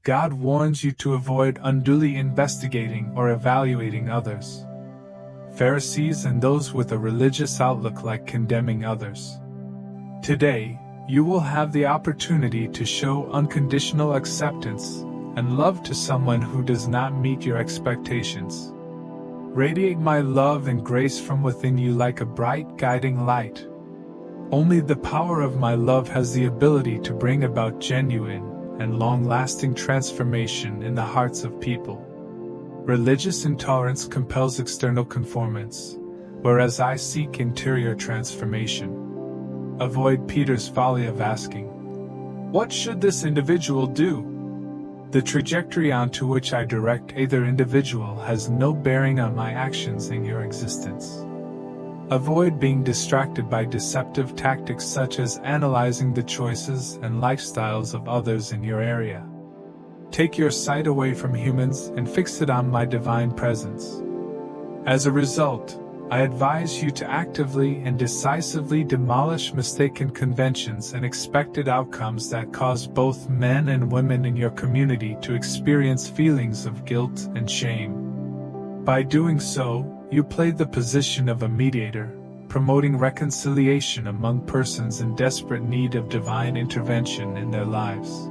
God warns you to avoid unduly investigating or evaluating others. Pharisees and those with a religious outlook like condemning others. Today, you will have the opportunity to show unconditional acceptance and love to someone who does not meet your expectations. Radiate my love and grace from within you like a bright guiding light. Only the power of my love has the ability to bring about genuine and long-lasting transformation in the hearts of people. Religious intolerance compels external conformance, whereas I seek interior transformation. Avoid Peter's folly of asking, "What should this individual do?" The trajectory onto which I direct either individual has no bearing on my actions in your existence. Avoid being distracted by deceptive tactics such as analyzing the choices and lifestyles of others in your area. Take your sight away from humans and fix it on my divine presence. As a result, I advise you to actively and decisively demolish mistaken conventions and expected outcomes that cause both men and women in your community to experience feelings of guilt and shame. By doing so, you play the position of a mediator, promoting reconciliation among persons in desperate need of divine intervention in their lives.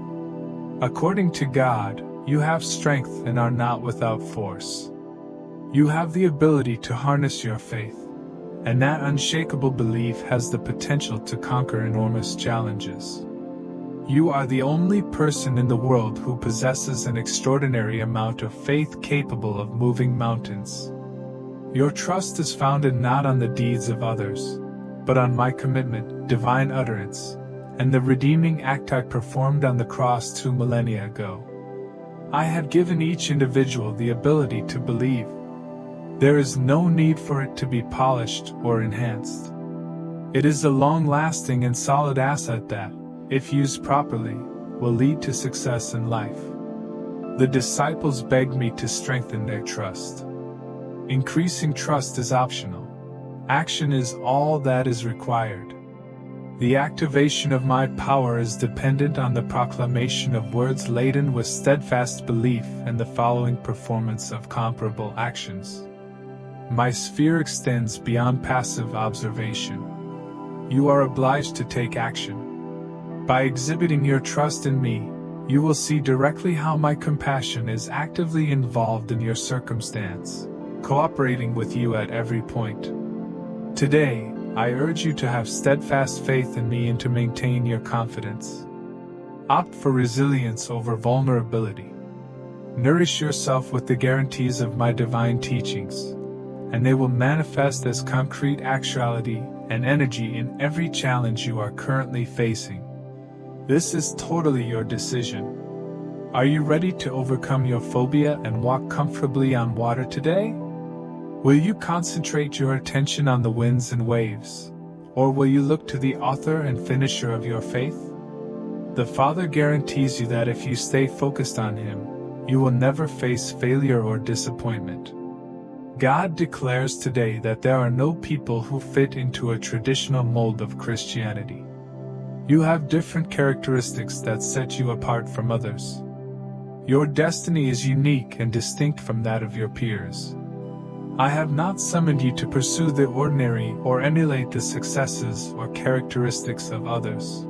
According to God, you have strength and are not without force. You have the ability to harness your faith, and that unshakable belief has the potential to conquer enormous challenges. You are the only person in the world who possesses an extraordinary amount of faith capable of moving mountains. Your trust is founded not on the deeds of others, but on my commitment, divine utterance, and the redeeming act I performed on the cross 2 millennia ago. I had given each individual the ability to believe. There is no need for it to be polished or enhanced. It is a long-lasting and solid asset that, if used properly, will lead to success in life. The disciples begged me to strengthen their trust. Increasing trust is optional. Action is all that is required. The activation of my power is dependent on the proclamation of words laden with steadfast belief and the following performance of comparable actions. My sphere extends beyond passive observation. You are obliged to take action. By exhibiting your trust in me, you will see directly how my compassion is actively involved in your circumstance, cooperating with you at every point. Today, I urge you to have steadfast faith in me and to maintain your confidence. Opt for resilience over vulnerability. Nourish yourself with the guarantees of my divine teachings, and they will manifest as concrete actuality and energy in every challenge you are currently facing. This is totally your decision. Are you ready to overcome your phobia and walk comfortably on water today? Will you concentrate your attention on the winds and waves, or will you look to the author and finisher of your faith? The Father guarantees you that if you stay focused on Him, you will never face failure or disappointment. God declares today that there are no people who fit into a traditional mold of Christianity. You have different characteristics that set you apart from others. Your destiny is unique and distinct from that of your peers. I have not summoned you to pursue the ordinary or emulate the successes or characteristics of others.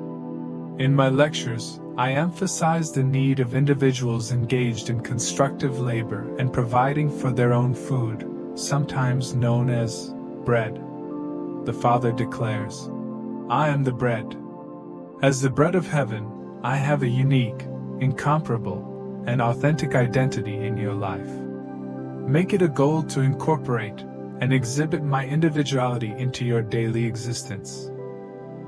In my lectures, I emphasize the need of individuals engaged in constructive labor and providing for their own food, sometimes known as bread. The Father declares, "I am the bread. As the bread of heaven, I have a unique, incomparable, and authentic identity in your life. Make it a goal to incorporate and exhibit my individuality into your daily existence."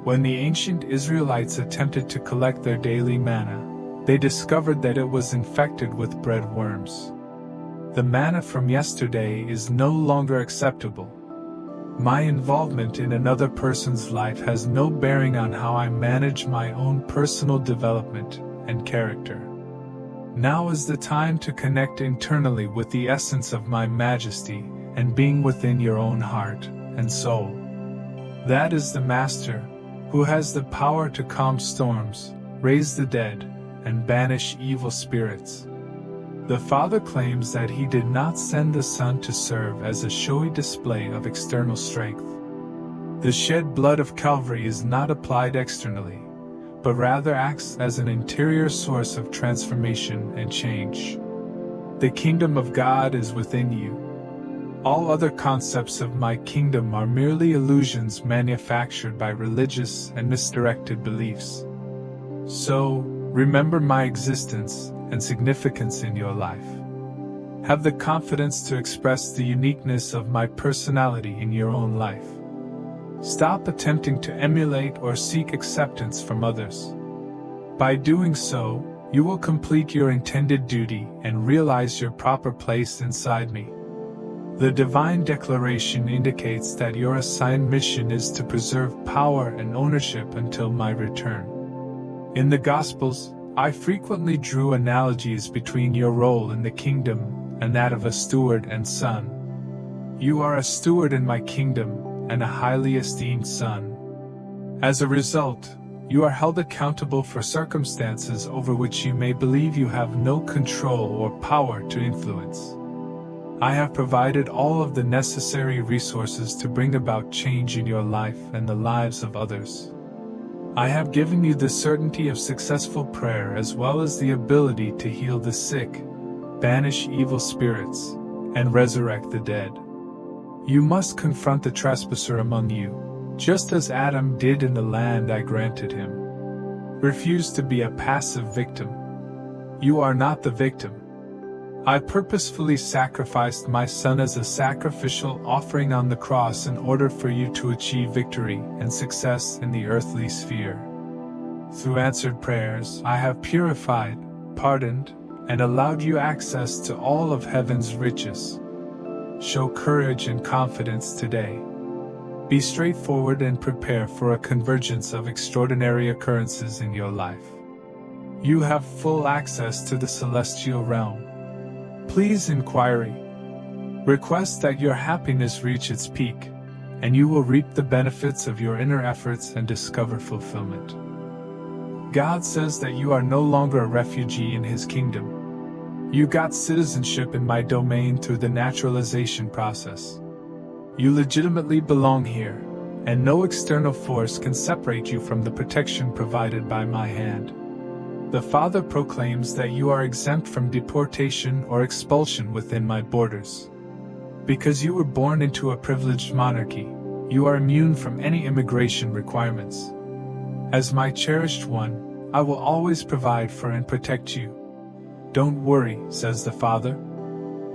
When the ancient Israelites attempted to collect their daily manna, they discovered that it was infected with bread worms. The manna from yesterday is no longer acceptable. My involvement in another person's life has no bearing on how I manage my own personal development and character. Now is the time to connect internally with the essence of my majesty and being within your own heart and soul. That is the Master, who has the power to calm storms, raise the dead, and banish evil spirits. The Father claims that He did not send the Son to serve as a showy display of external strength. The shed blood of Calvary is not applied externally, but rather acts as an interior source of transformation and change. The kingdom of God is within you. All other concepts of my kingdom are merely illusions manufactured by religious and misdirected beliefs. So, remember my existence and significance in your life. Have the confidence to express the uniqueness of my personality in your own life. Stop attempting to emulate or seek acceptance from others. By doing so, you will complete your intended duty and realize your proper place inside me. The divine declaration indicates that your assigned mission is to preserve power and ownership until my return. In the Gospels, I frequently drew analogies between your role in the kingdom and that of a steward and son. You are a steward in my kingdom and a highly esteemed son. As a result, you are held accountable for circumstances over which you may believe you have no control or power to influence. I have provided all of the necessary resources to bring about change in your life and the lives of others. I have given you the certainty of successful prayer as well as the ability to heal the sick, banish evil spirits, and resurrect the dead. You must confront the trespasser among you, just as Adam did in the land I granted him. Refuse to be a passive victim. You are not the victim. I purposefully sacrificed my son as a sacrificial offering on the cross in order for you to achieve victory and success in the earthly sphere. Through answered prayers, I have purified, pardoned, and allowed you access to all of heaven's riches. Show courage and confidence today. Be straightforward and prepare for a convergence of extraordinary occurrences in your life. You have full access to the celestial realm. Please inquiry. Request that your happiness reach its peak, and you will reap the benefits of your inner efforts and discover fulfillment. God says that you are no longer a refugee in His kingdom. You got citizenship in my domain through the naturalization process. You legitimately belong here, and no external force can separate you from the protection provided by my hand. The Father proclaims that you are exempt from deportation or expulsion within my borders. Because you were born into a privileged monarchy, you are immune from any immigration requirements. As my cherished one, I will always provide for and protect you. Don't worry, says the Father.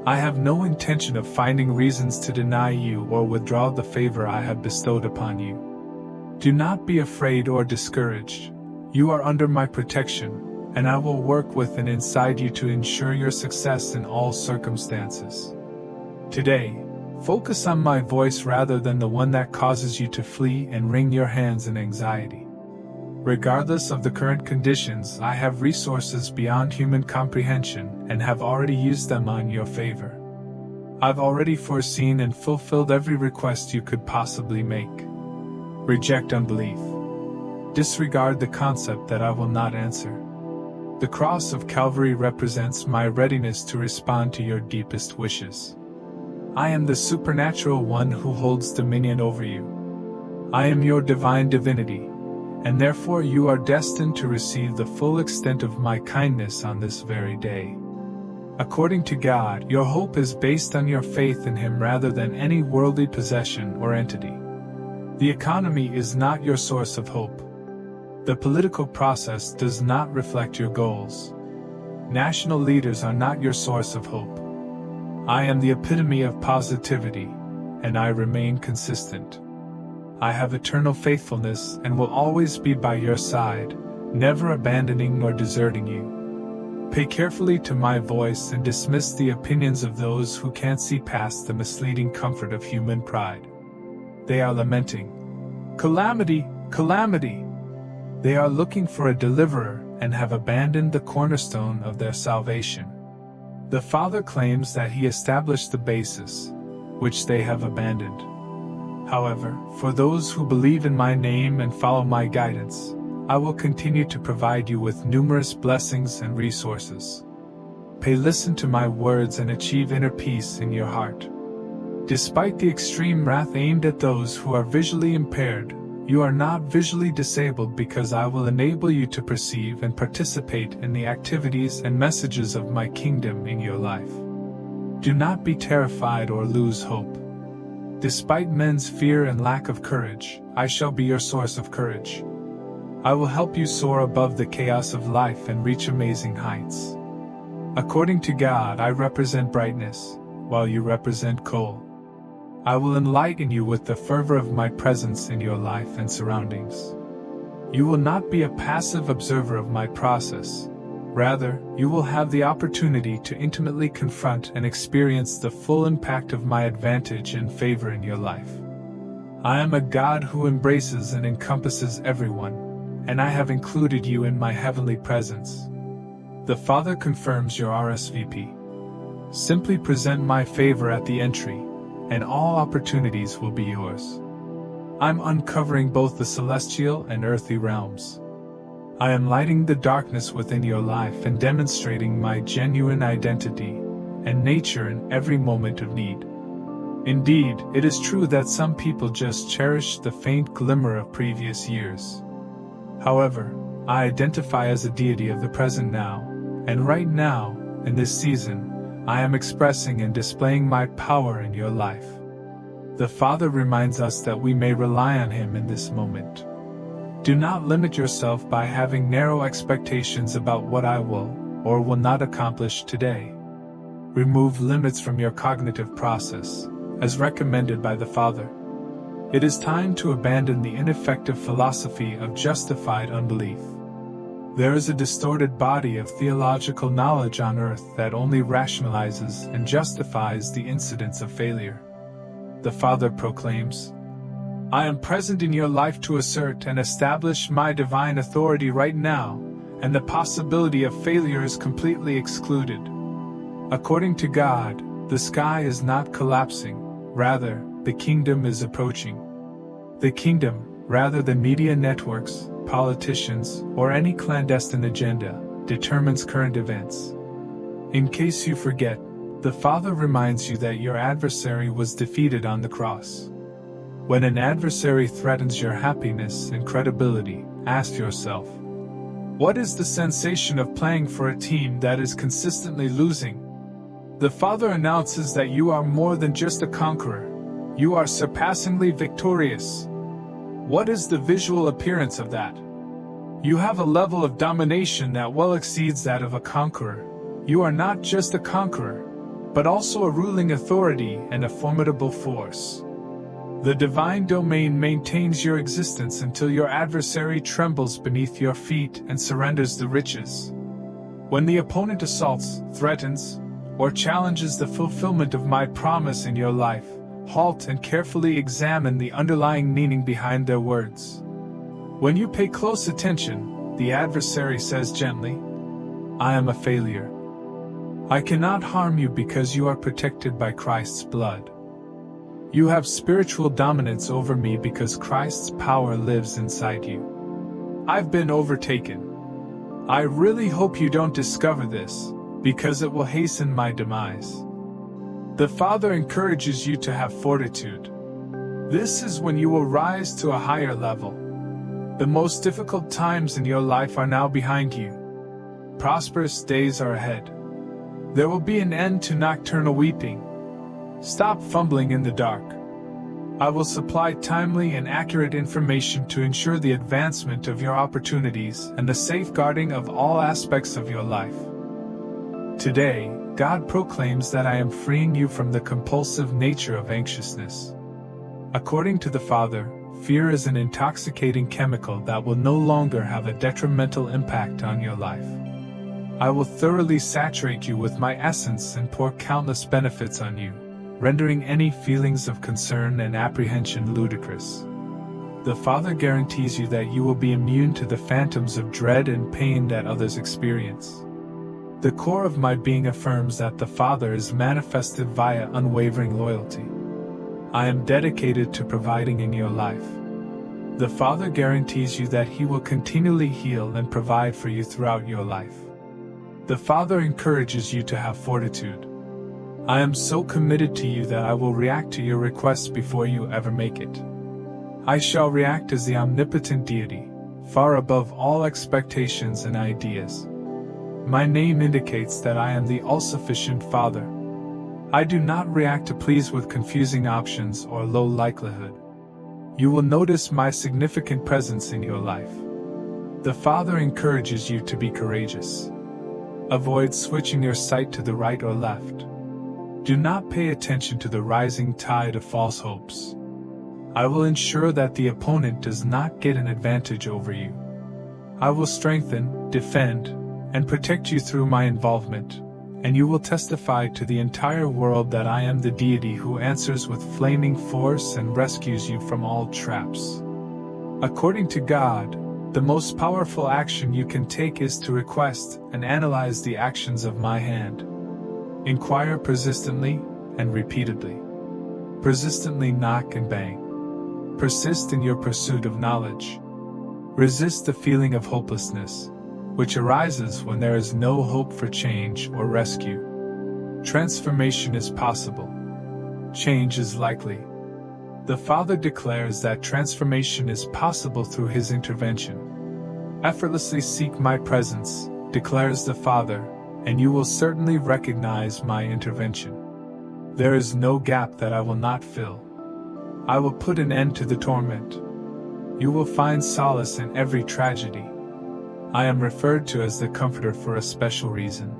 I have no intention of finding reasons to deny you or withdraw the favor I have bestowed upon you. Do not be afraid or discouraged. You are under my protection, and I will work with and inside you to ensure your success in all circumstances. Today, focus on my voice rather than the one that causes you to flee and wring your hands in anxiety. Regardless of the current conditions, I have resources beyond human comprehension and have already used them on your favor. I've already foreseen and fulfilled every request you could possibly make. Reject unbelief. Disregard the concept that I will not answer. The cross of Calvary represents my readiness to respond to your deepest wishes. I am the supernatural one who holds dominion over you. I am your divine divinity, and therefore you are destined to receive the full extent of my kindness on this very day. According to God, your hope is based on your faith in Him rather than any worldly possession or entity. The economy is not your source of hope. The political process does not reflect your goals. National leaders are not your source of hope. I am the epitome of positivity, and I remain consistent. I have eternal faithfulness and will always be by your side, never abandoning nor deserting you. Pay carefully to my voice and dismiss the opinions of those who can't see past the misleading comfort of human pride. They are lamenting, "Calamity, calamity!" They are looking for a deliverer and have abandoned the cornerstone of their salvation. The Father claims that He established the basis, which they have abandoned. However, for those who believe in my name and follow my guidance, I will continue to provide you with numerous blessings and resources. Listen to my words and achieve inner peace in your heart. Despite the extreme wrath aimed at those who are visually impaired, you are not visually disabled because I will enable you to perceive and participate in the activities and messages of my kingdom in your life. Do not be terrified or lose hope. Despite men's fear and lack of courage, I shall be your source of courage. I will help you soar above the chaos of life and reach amazing heights. According to God, I represent brightness, while you represent coal. I will enlighten you with the fervor of my presence in your life and surroundings. You will not be a passive observer of my process. Rather, you will have the opportunity to intimately confront and experience the full impact of my advantage and favor in your life. I am a God who embraces and encompasses everyone, and I have included you in my heavenly presence. The Father confirms your RSVP. Simply present my favor at the entry, and all opportunities will be yours. I'm uncovering both the celestial and earthly realms. I am lighting the darkness within your life and demonstrating my genuine identity and nature in every moment of need. Indeed, it is true that some people just cherish the faint glimmer of previous years. However, I identify as a deity of the present now, and right now, in this season, I am expressing and displaying my power in your life. The Father reminds us that we may rely on Him in this moment. Do not limit yourself by having narrow expectations about what I will or will not accomplish today. Remove limits from your cognitive process, as recommended by the Father. It is time to abandon the ineffective philosophy of justified unbelief. There is a distorted body of theological knowledge on earth that only rationalizes and justifies the incidents of failure. The Father proclaims, I am present in your life to assert and establish my divine authority right now, and the possibility of failure is completely excluded. According to God, the sky is not collapsing, rather, the kingdom is approaching. The kingdom, rather than media networks, politicians, or any clandestine agenda, determines current events. In case you forget, the Father reminds you that your adversary was defeated on the cross. When an adversary threatens your happiness and credibility, ask yourself, what is the sensation of playing for a team that is consistently losing? The Father announces that you are more than just a conqueror. You are surpassingly victorious. What is the visual appearance of that? You have a level of domination that well exceeds that of a conqueror. You are not just a conqueror, but also a ruling authority and a formidable force. The divine domain maintains your existence until your adversary trembles beneath your feet and surrenders the riches. When the opponent assaults, threatens, or challenges the fulfillment of my promise in your life, halt and carefully examine the underlying meaning behind their words. When you pay close attention, the adversary says gently, I am a failure. I cannot harm you because you are protected by Christ's blood. You have spiritual dominance over me because Christ's power lives inside you. I've been overtaken. I really hope you don't discover this, because it will hasten my demise. The Father encourages you to have fortitude. This is when you will rise to a higher level. The most difficult times in your life are now behind you. Prosperous days are ahead. There will be an end to nocturnal weeping. Stop fumbling in the dark. I will supply timely and accurate information to ensure the advancement of your opportunities and the safeguarding of all aspects of your life. Today, God proclaims that I am freeing you from the compulsive nature of anxiousness. According to the Father, fear is an intoxicating chemical that will no longer have a detrimental impact on your life. I will thoroughly saturate you with my essence and pour countless benefits on you, rendering any feelings of concern and apprehension ludicrous. The Father guarantees you that you will be immune to the phantoms of dread and pain that others experience. The core of my being affirms that the Father is manifested via unwavering loyalty. I am dedicated to providing in your life. The Father guarantees you that He will continually heal and provide for you throughout your life. The Father encourages you to have fortitude. I am so committed to you that I will react to your requests before you ever make it. I shall react as the omnipotent deity, far above all expectations and ideas. My name indicates that I am the all-sufficient Father. I do not react to pleas with confusing options or low likelihood. You will notice my significant presence in your life. The Father encourages you to be courageous. Avoid switching your sight to the right or left. Do not pay attention to the rising tide of false hopes. I will ensure that the opponent does not get an advantage over you. I will strengthen, defend, and protect you through my involvement, and you will testify to the entire world that I am the deity who answers with flaming force and rescues you from all traps. According to God, the most powerful action you can take is to request and analyze the actions of my hand. Inquire persistently and repeatedly. Persistently knock and bang. Persist in your pursuit of knowledge. Resist the feeling of hopelessness, which arises when there is no hope for change or rescue. Transformation is possible. Change is likely. The Father declares that transformation is possible through His intervention. Effortlessly seek my presence, declares the Father, and you will certainly recognize my intervention. There is no gap that I will not fill. I will put an end to the torment. You will find solace in every tragedy. I am referred to as the Comforter for a special reason.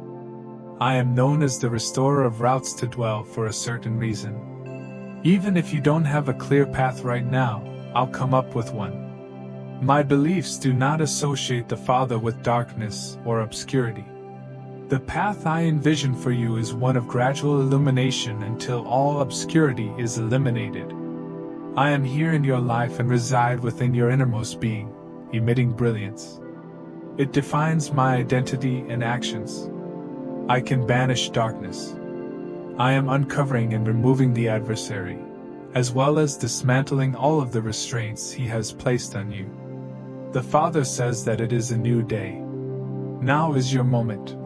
I am known as the Restorer of routes to dwell for a certain reason. Even if you don't have a clear path right now, I'll come up with one. My beliefs do not associate the Father with darkness or obscurity. The path I envision for you is one of gradual illumination until all obscurity is eliminated. I am here in your life and reside within your innermost being, emitting brilliance. It defines my identity and actions. I can banish darkness. I am uncovering and removing the adversary, as well as dismantling all of the restraints he has placed on you. The Father says that it is a new day. Now is your moment.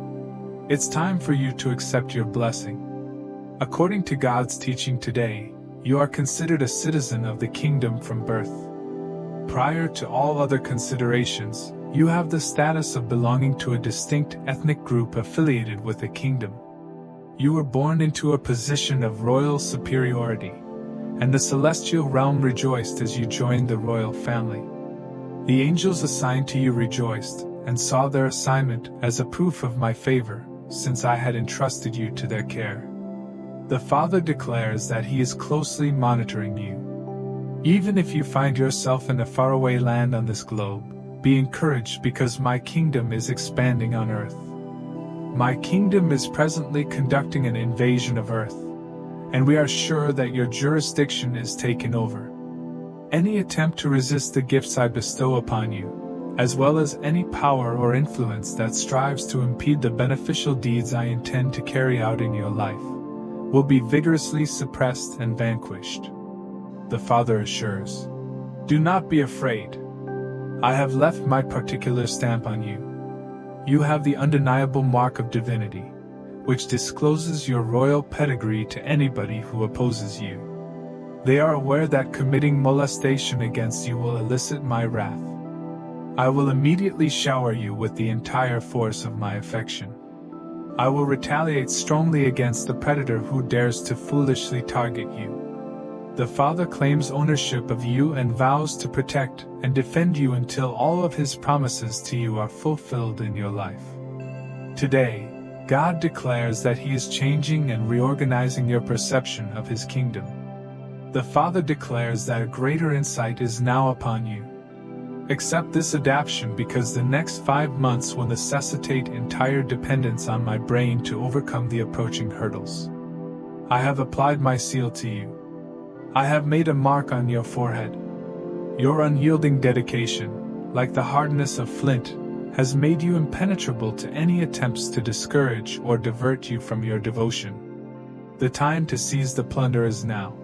It's time for you to accept your blessing. According to God's teaching today, you are considered a citizen of the kingdom from birth. Prior to all other considerations, you have the status of belonging to a distinct ethnic group affiliated with a kingdom. You were born into a position of royal superiority, and the celestial realm rejoiced as you joined the royal family. The angels assigned to you rejoiced, and saw their assignment as a proof of my favor, since I had entrusted you to their care. The Father declares that He is closely monitoring you. Even if you find yourself in a faraway land on this globe, be encouraged because my kingdom is expanding on earth. My kingdom is presently conducting an invasion of earth, and we are sure that your jurisdiction is taken over. Any attempt to resist the gifts I bestow upon you, as well as any power or influence that strives to impede the beneficial deeds I intend to carry out in your life, will be vigorously suppressed and vanquished. The Father assures, do not be afraid. I have left my particular stamp on you. You have the undeniable mark of divinity, which discloses your royal pedigree to anybody who opposes you. They are aware that committing molestation against you will elicit my wrath. I will immediately shower you with the entire force of my affection. I will retaliate strongly against the predator who dares to foolishly target you. The Father claims ownership of you and vows to protect and defend you until all of His promises to you are fulfilled in your life. Today, God declares that He is changing and reorganizing your perception of His kingdom. The Father declares that a greater insight is now upon you. Accept this adaptation because the next 5 months will necessitate entire dependence on my brain to overcome the approaching hurdles. I have applied my seal to you. I have made a mark on your forehead. Your unyielding dedication, like the hardness of flint, has made you impenetrable to any attempts to discourage or divert you from your devotion. The time to seize the plunder is now.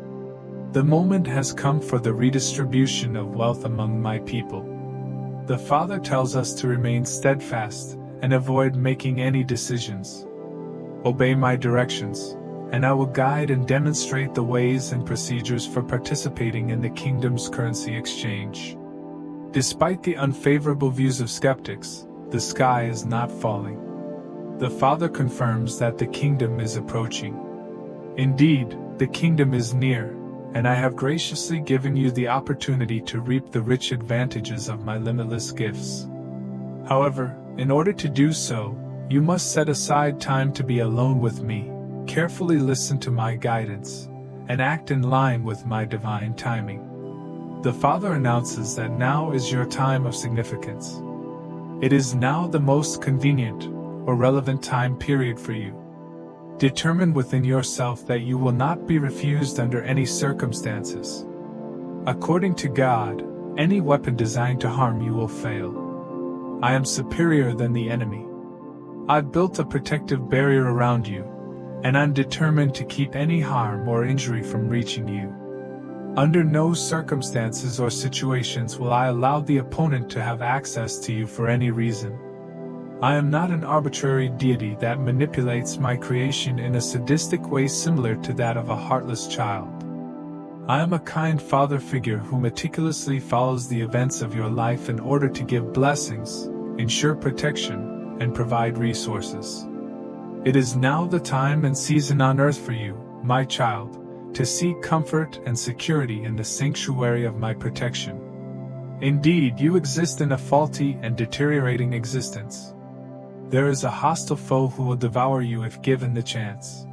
The moment has come for the redistribution of wealth among my people. The Father tells us to remain steadfast and avoid making any decisions. Obey my directions, and I will guide and demonstrate the ways and procedures for participating in the kingdom's currency exchange. Despite the unfavorable views of skeptics, the sky is not falling. The Father confirms that the kingdom is approaching. Indeed, the kingdom is near, and I have graciously given you the opportunity to reap the rich advantages of my limitless gifts. However, in order to do so, you must set aside time to be alone with me, carefully listen to my guidance, and act in line with my divine timing. The Father announces that now is your time of significance. It is now the most convenient or relevant time period for you. Determine within yourself that you will not be refused under any circumstances. According to God, any weapon designed to harm you will fail. I am superior than the enemy. I've built a protective barrier around you, and I'm determined to keep any harm or injury from reaching you. Under no circumstances or situations will I allow the opponent to have access to you for any reason. I am not an arbitrary deity that manipulates my creation in a sadistic way similar to that of a heartless child. I am a kind father figure who meticulously follows the events of your life in order to give blessings, ensure protection, and provide resources. It is now the time and season on earth for you, my child, to seek comfort and security in the sanctuary of my protection. Indeed, you exist in a faulty and deteriorating existence. There is a hostile foe who will devour you if given the chance.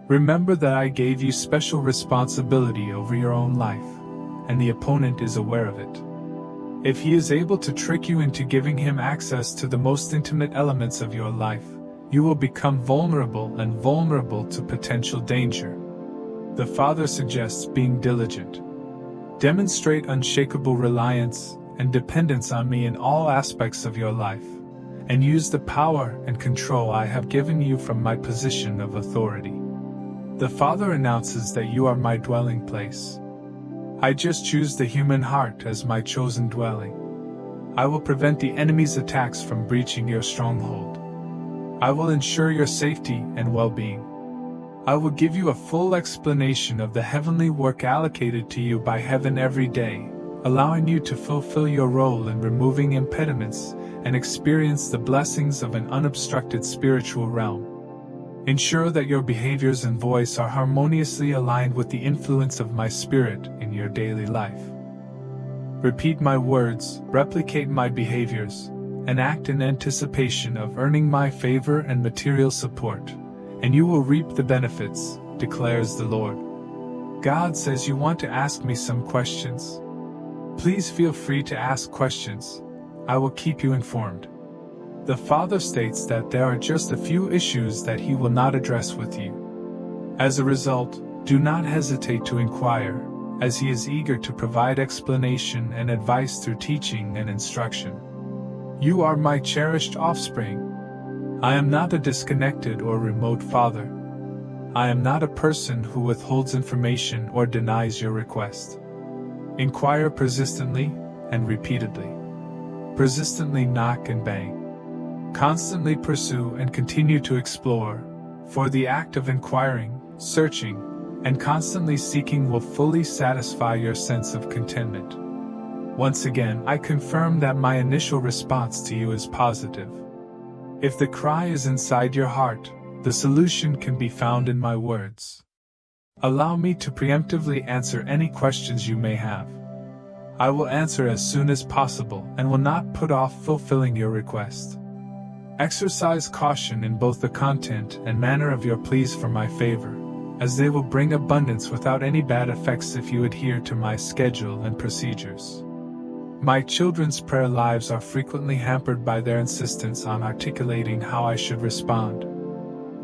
Remember that I gave you special responsibility over your own life, and the opponent is aware of it. If he is able to trick you into giving him access to the most intimate elements of your life, you will become vulnerable to potential danger. The Father suggests being diligent. Demonstrate unshakable reliance and dependence on me in all aspects of your life, and use the power and control I have given you from my position of authority. The Father announces that you are my dwelling place. I just choose the human heart as my chosen dwelling. I will prevent the enemy's attacks from breaching your stronghold. I will ensure your safety and well-being. I will give you a full explanation of the heavenly work allocated to you by heaven every day, allowing you to fulfill your role in removing impediments and experience the blessings of an unobstructed spiritual realm. Ensure that your behaviors and voice are harmoniously aligned with the influence of my spirit in your daily life. Repeat my words, replicate my behaviors, and act in anticipation of earning my favor and material support, and you will reap the benefits, declares the Lord. God says you want to ask me some questions. Please feel free to ask questions. I will keep you informed. The Father states that there are just a few issues that He will not address with you. As a result, do not hesitate to inquire, as He is eager to provide explanation and advice through teaching and instruction. You are my cherished offspring. I am not a disconnected or remote father. I am not a person who withholds information or denies your request. Inquire persistently and repeatedly. Persistently knock and bang. Constantly pursue and continue to explore, for the act of inquiring, searching, and constantly seeking will fully satisfy your sense of contentment. Once again, I confirm that my initial response to you is positive. If the cry is inside your heart, the solution can be found in my words. Allow me to preemptively answer any questions you may have. I will answer as soon as possible and will not put off fulfilling your request. Exercise caution in both the content and manner of your pleas for my favor, as they will bring abundance without any bad effects if you adhere to my schedule and procedures. My children's prayer lives are frequently hampered by their insistence on articulating how I should respond.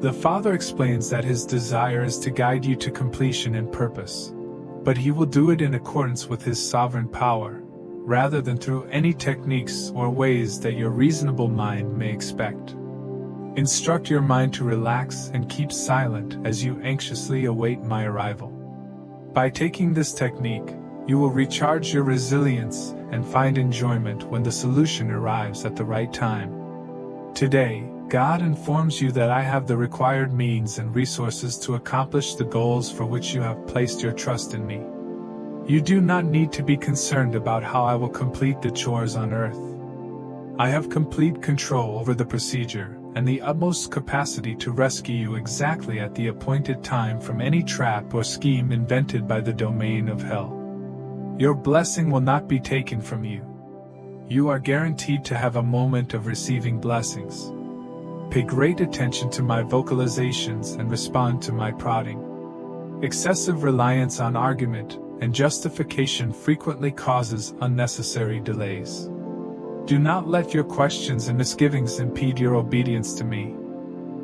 The Father explains that His desire is to guide you to completion and purpose, but He will do it in accordance with His sovereign power, rather than through any techniques or ways that your reasonable mind may expect. Instruct your mind to relax and keep silent as you anxiously await my arrival. By taking this technique, you will recharge your resilience and find enjoyment when the solution arrives at the right time. Today, God informs you that I have the required means and resources to accomplish the goals for which you have placed your trust in me. You do not need to be concerned about how I will complete the chores on earth. I have complete control over the procedure and the utmost capacity to rescue you exactly at the appointed time from any trap or scheme invented by the domain of hell. Your blessing will not be taken from you. You are guaranteed to have a moment of receiving blessings. Pay great attention to my vocalizations and respond to my prodding. Excessive reliance on argument and justification frequently causes unnecessary delays. Do not let your questions and misgivings impede your obedience to me.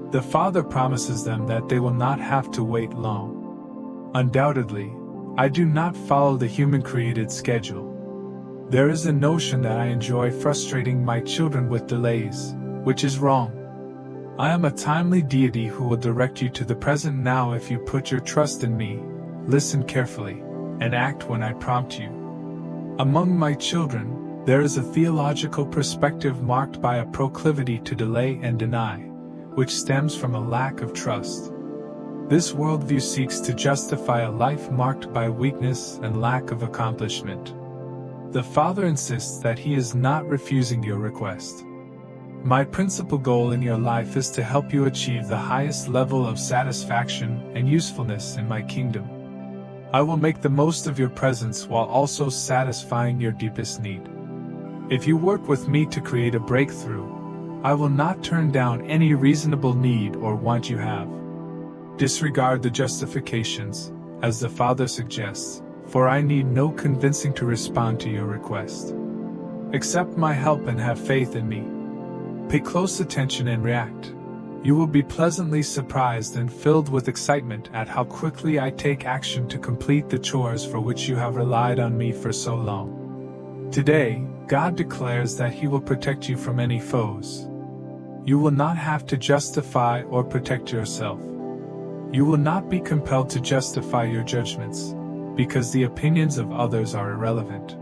The Father promises them that they will not have to wait long. Undoubtedly, I do not follow the human-created schedule. There is a notion that I enjoy frustrating my children with delays, which is wrong. I am a timely deity who will direct you to the present now if you put your trust in me, listen carefully, and act when I prompt you. Among my children, there is a theological perspective marked by a proclivity to delay and deny, which stems from a lack of trust. This worldview seeks to justify a life marked by weakness and lack of accomplishment. The Father insists that He is not refusing your request. My principal goal in your life is to help you achieve the highest level of satisfaction and usefulness in my kingdom. I will make the most of your presence while also satisfying your deepest need. If you work with me to create a breakthrough, I will not turn down any reasonable need or want you have. Disregard the justifications, as the Father suggests, for I need no convincing to respond to your request. Accept my help and have faith in me. Pay close attention and react. You will be pleasantly surprised and filled with excitement at how quickly I take action to complete the chores for which you have relied on me for so long. Today, God declares that He will protect you from any foes. You will not have to justify or protect yourself. You will not be compelled to justify your judgments, because the opinions of others are irrelevant.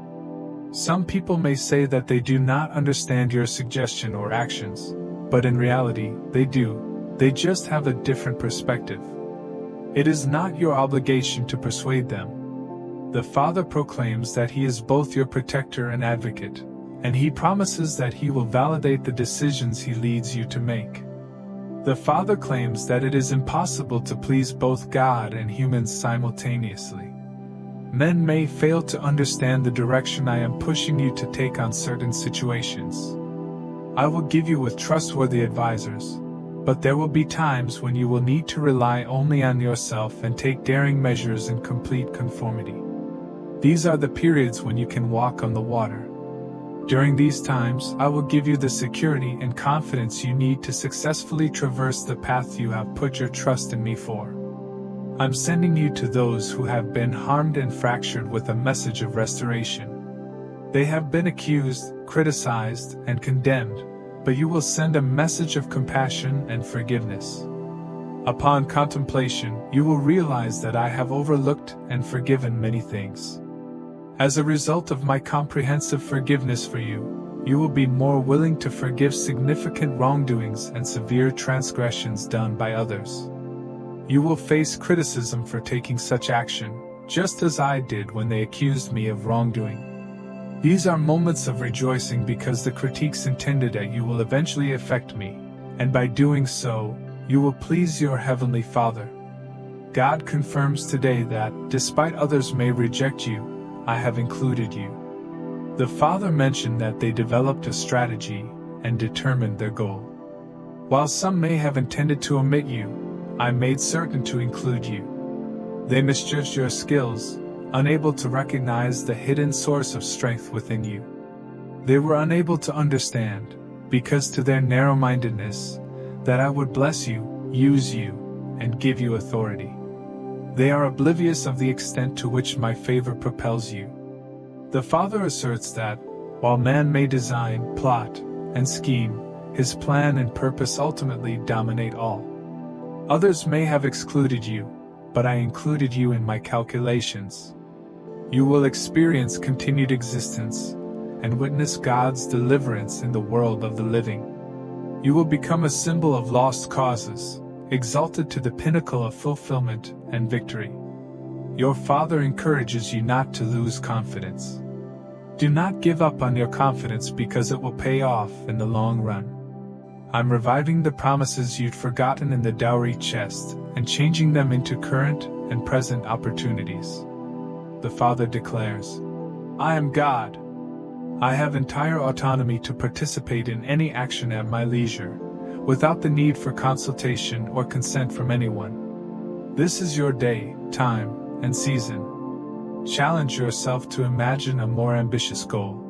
Some people may say that they do not understand your suggestion or actions, but in reality, they do. They just have a different perspective. It is not your obligation to persuade them. The Father proclaims that He is both your protector and advocate, and He promises that He will validate the decisions He leads you to make. The Father claims that it is impossible to please both God and humans simultaneously. Men may fail to understand the direction I am pushing you to take on certain situations. I will give you with trustworthy advisors, but there will be times when you will need to rely only on yourself and take daring measures in complete conformity. These are the periods when you can walk on the water. During these times, I will give you the security and confidence you need to successfully traverse the path you have put your trust in me for. I'm sending you to those who have been harmed and fractured with a message of restoration. They have been accused, criticized, and condemned, but you will send a message of compassion and forgiveness. Upon contemplation, you will realize that I have overlooked and forgiven many things. As a result of my comprehensive forgiveness for you, you will be more willing to forgive significant wrongdoings and severe transgressions done by others. You will face criticism for taking such action, just as I did when they accused me of wrongdoing. These are moments of rejoicing because the critiques intended at you will eventually affect me, and by doing so, you will please your Heavenly Father. God confirms today that, despite others may reject you, I have included you. The Father mentioned that they developed a strategy and determined their goal. While some may have intended to omit you, I made certain to include you. They misjudged your skills, unable to recognize the hidden source of strength within you. They were unable to understand, because to their narrow-mindedness, that I would bless you, use you, and give you authority. They are oblivious of the extent to which my favor propels you. The Father asserts that, while man may design, plot, and scheme, his plan and purpose ultimately dominate all. Others may have excluded you, but I included you in my calculations. You will experience continued existence and witness God's deliverance in the world of the living. You will become a symbol of lost causes, exalted to the pinnacle of fulfillment and victory. Your Father encourages you not to lose confidence. Do not give up on your confidence because it will pay off in the long run. I'm reviving the promises you'd forgotten in the dowry chest and changing them into current and present opportunities. The Father declares, I am God. I have entire autonomy to participate in any action at my leisure, without the need for consultation or consent from anyone. This is your day, time, and season. Challenge yourself to imagine a more ambitious goal.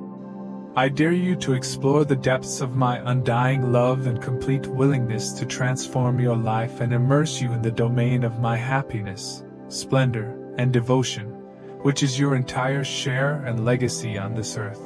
I dare you to explore the depths of my undying love and complete willingness to transform your life and immerse you in the domain of my happiness, splendor, and devotion, which is your entire share and legacy on this earth.